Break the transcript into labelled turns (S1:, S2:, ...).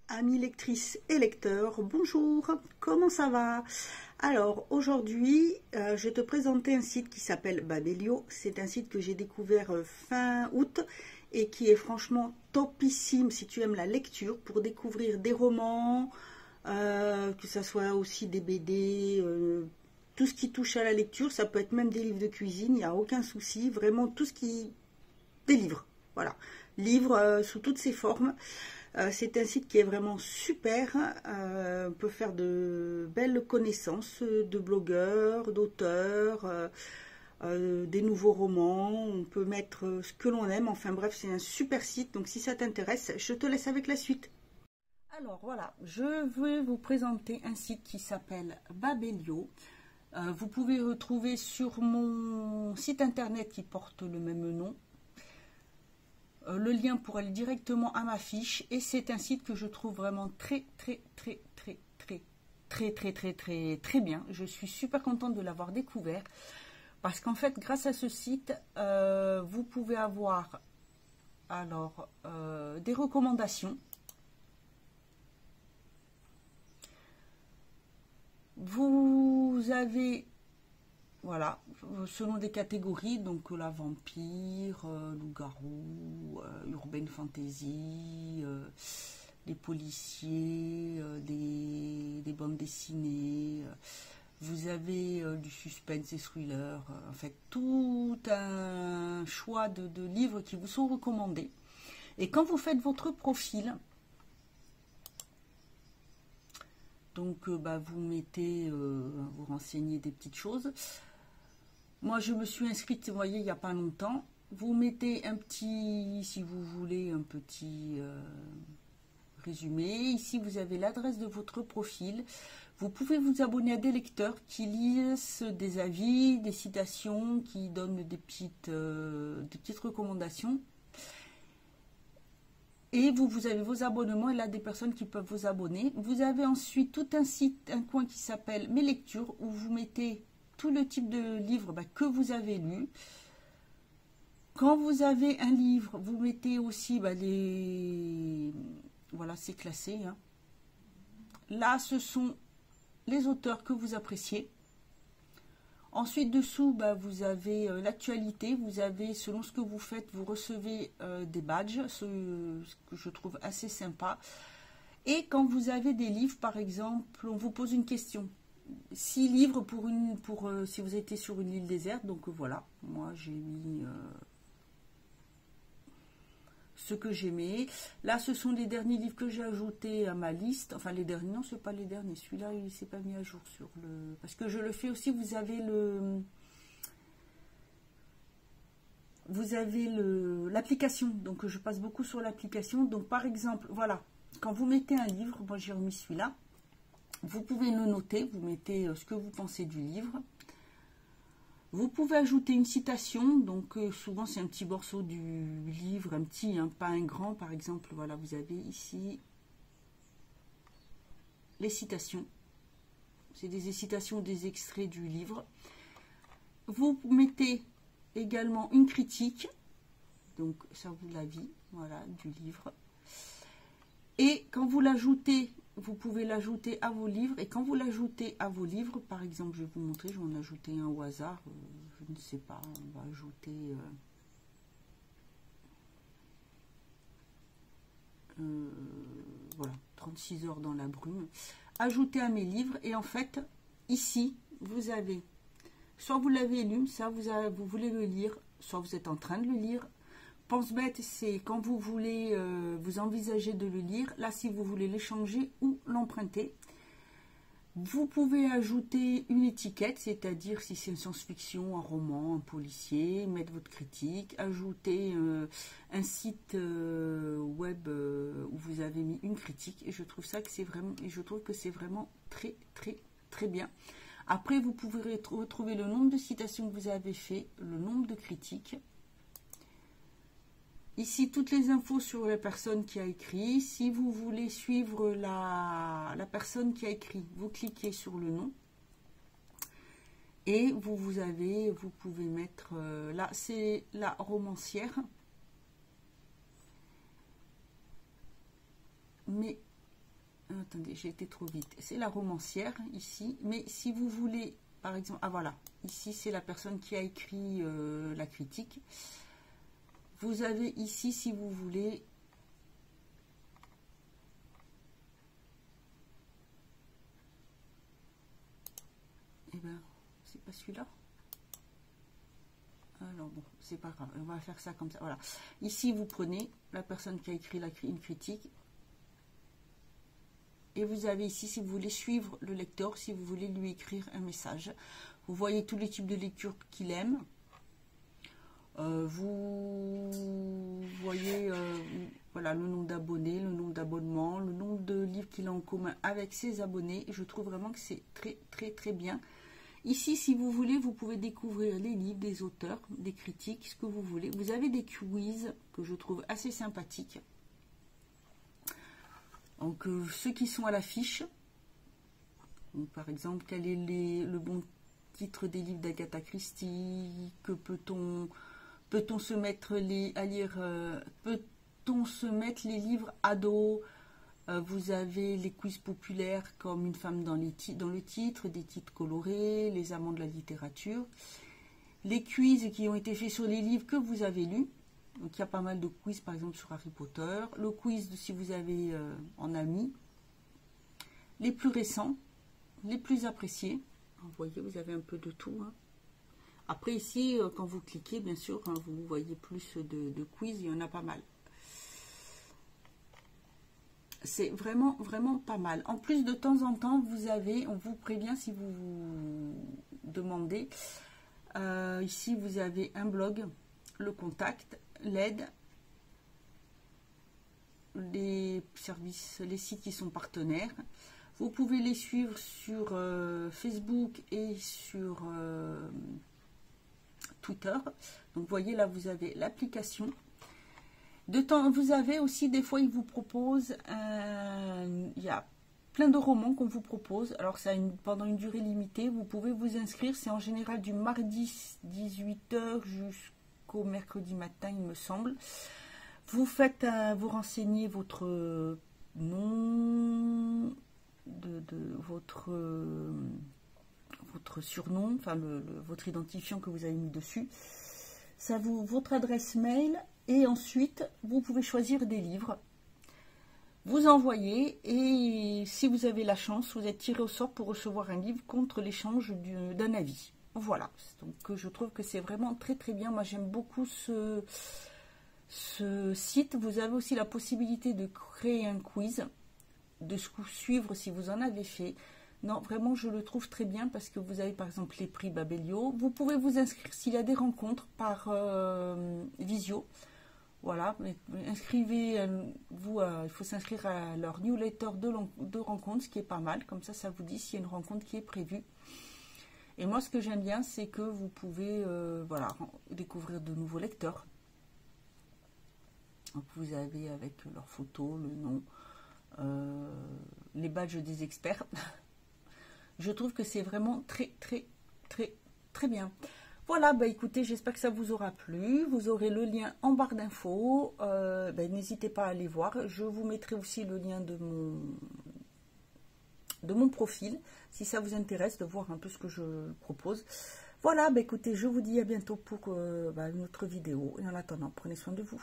S1: Amis lectrices et lecteurs, bonjour, comment ça va? Alors aujourd'hui, je vais te présenter un site qui s'appelle Babelio. C'est un site que j'ai découvert fin août et qui est franchement topissime si tu aimes la lecture pour découvrir des romans, que ça soit aussi des BD, tout ce qui touche à la lecture. Ça peut être même des livres de cuisine, il n'y a aucun souci, vraiment tout ce qui... des livres, voilà, livres sous toutes ses formes. C'est un site qui est vraiment super, on peut faire de belles connaissances de blogueurs, d'auteurs, des nouveaux romans, on peut mettre ce que l'on aime, enfin bref, c'est un super site, donc si ça t'intéresse, je te laisse avec la suite. Alors voilà, je vais vous présenter un site qui s'appelle Babelio. Vous pouvez retrouver sur mon site internet qui porte le même nom. Le lien pour aller directement à ma fiche, et c'est un site que je trouve vraiment très bien. Je suis super contente de l'avoir découvert parce qu'en fait grâce à ce site vous pouvez avoir alors des recommandations, vous avez voilà, selon des catégories, donc la vampire, loup-garou, urban fantasy, les policiers, des bandes dessinées, vous avez du suspense et thriller, en fait tout un choix de livres qui vous sont recommandés. Et quand vous faites votre profil, donc vous mettez, vous renseignez des petites choses. Moi, je me suis inscrite, vous voyez, il n'y a pas longtemps. Vous mettez un petit, si vous voulez, un petit résumé. Ici, vous avez l'adresse de votre profil. Vous pouvez vous abonner à des lecteurs qui lisent des avis, des citations, qui donnent des petites recommandations. Et vous avez vos abonnements, et là, des personnes qui peuvent vous abonner. Vous avez ensuite tout un site, un coin qui s'appelle Mes lectures, où vous mettez tout le type de livre que vous avez lu. Quand vous avez un livre, vous mettez aussi les... Voilà, c'est classé. Hein. Là, ce sont les auteurs que vous appréciez. Ensuite, dessous, vous avez l'actualité. Vous avez, selon ce que vous faites, vous recevez des badges, ce que je trouve assez sympa. Et quand vous avez des livres, par exemple, on vous pose une question. 6 livres si vous étiez sur une île déserte. Donc voilà, moi j'ai mis ce que j'aimais. Là, ce sont les derniers livres que j'ai ajoutés à ma liste. Enfin, les derniers, non, c'est pas les derniers. Celui-là, il ne s'est pas mis à jour sur le... Parce que je le fais aussi, vous avez l'application. Donc, je passe beaucoup sur l'application. Donc, par exemple, voilà, quand vous mettez un livre, moi j'ai remis celui-là. Vous pouvez le noter, vous mettez ce que vous pensez du livre. Vous pouvez ajouter une citation, donc souvent c'est un petit morceau du livre, un petit, hein, pas un grand, par exemple. Voilà, vous avez ici les citations. C'est des citations, des extraits du livre. Vous mettez également une critique, donc ça vous l'avis, voilà, du livre. Et quand vous l'ajoutez, vous pouvez l'ajouter à vos livres. Et quand vous l'ajoutez à vos livres, par exemple, je vais vous montrer, je vais en ajouter un au hasard. Je ne sais pas, on va ajouter... voilà, 36 heures dans la brume. Ajouter à mes livres. Et en fait, ici, vous avez... Soit vous l'avez lu, ça vous voulez le lire, soit vous êtes en train de le lire. Pense bête, c'est quand vous voulez, vous envisagez de le lire. Là, si vous voulez l'échanger ou l'emprunter, vous pouvez ajouter une étiquette, c'est-à-dire si c'est une science-fiction, un roman, un policier, mettre votre critique, ajouter un site web où vous avez mis une critique. Et je trouve ça que c'est vraiment, et je trouve que c'est vraiment très bien. Après, vous pouvez retrouver le nombre de citations que vous avez fait, le nombre de critiques. Ici, toutes les infos sur la personne qui a écrit. Si vous voulez suivre la personne qui a écrit, vous cliquez sur le nom. Et vous pouvez mettre... là, c'est la romancière. Mais attendez, j'ai été trop vite. C'est la romancière ici. Mais si vous voulez, par exemple, ah voilà, ici c'est la personne qui a écrit la critique. Vous avez ici, si vous voulez, eh ben, c'est pas celui-là. Alors bon, c'est pas grave, on va faire ça comme ça. Voilà. Ici, vous prenez la personne qui a écrit une critique. Et vous avez ici, si vous voulez suivre le lecteur, si vous voulez lui écrire un message. Vous voyez tous les types de lecture qu'il aime. Vous voyez voilà, le nombre d'abonnés, le nombre d'abonnements, le nombre de livres qu'il a en commun avec ses abonnés. Et je trouve vraiment que c'est très, très, très bien. Ici, si vous voulez, vous pouvez découvrir les livres des auteurs, des critiques, ce que vous voulez. Vous avez des quiz que je trouve assez sympathiques. Donc, ceux qui sont à l'affiche, par exemple, quel est le bon titre des livres d'Agatha Christie? Que peut-on se mettre à lire? Peut-on se mettre les livres ados? Vous avez les quiz populaires comme Une femme dans le titre, des titres colorés, les amants de la littérature. Les quiz qui ont été faits sur les livres que vous avez lus. Donc, il y a pas mal de quiz, par exemple, sur Harry Potter. Le quiz si vous avez en ami. Les plus récents, les plus appréciés. Vous voyez, vous avez un peu de tout. Hein. Après, ici, quand vous cliquez, bien sûr, hein, vous voyez plus de quiz. Il y en a pas mal. C'est vraiment, vraiment pas mal. En plus, de temps en temps, vous avez, on vous prévient si vous vous demandez. Ici, vous avez un blog, le contact, l'aide, les services, les sites qui sont partenaires. Vous pouvez les suivre sur Facebook et sur Twitter. Donc, vous voyez, là, vous avez l'application. Vous avez aussi, des fois, ils vous proposent, il y a plein de romans qu'on vous propose. Alors, ça pendant une durée limitée, vous pouvez vous inscrire. C'est en général du mardi 18 h jusqu'au mercredi matin, il me semble. Vous faites, vous renseignez votre nom, votre surnom, enfin votre identifiant que vous avez mis dessus. Ça votre adresse mail. Et ensuite, vous pouvez choisir des livres, vous envoyez, et si vous avez la chance, vous êtes tiré au sort pour recevoir un livre contre l'échange d'un avis. Voilà, donc je trouve que c'est vraiment très très bien. Moi, j'aime beaucoup ce site. Vous avez aussi la possibilité de créer un quiz, de suivre si vous en avez fait. Non, vraiment, je le trouve très bien parce que vous avez par exemple les prix Babelio. Vous pouvez vous inscrire s'il y a des rencontres par visio. Voilà, inscrivez-vous, il faut s'inscrire à leur newsletter de rencontres, ce qui est pas mal. Comme ça vous dit s'il y a une rencontre qui est prévue. Et moi, ce que j'aime bien, c'est que vous pouvez voilà, découvrir de nouveaux lecteurs. Donc, vous avez avec leurs photos, le nom, les badges des experts. Je trouve que c'est vraiment très, très, très, très bien. Voilà, bah écoutez, j'espère que ça vous aura plu. Vous aurez le lien en barre d'infos. N'hésitez pas à aller voir. Je vous mettrai aussi le lien de mon profil, si ça vous intéresse de voir un peu ce que je propose. Voilà, bah écoutez, je vous dis à bientôt pour une autre vidéo. Et en attendant, prenez soin de vous.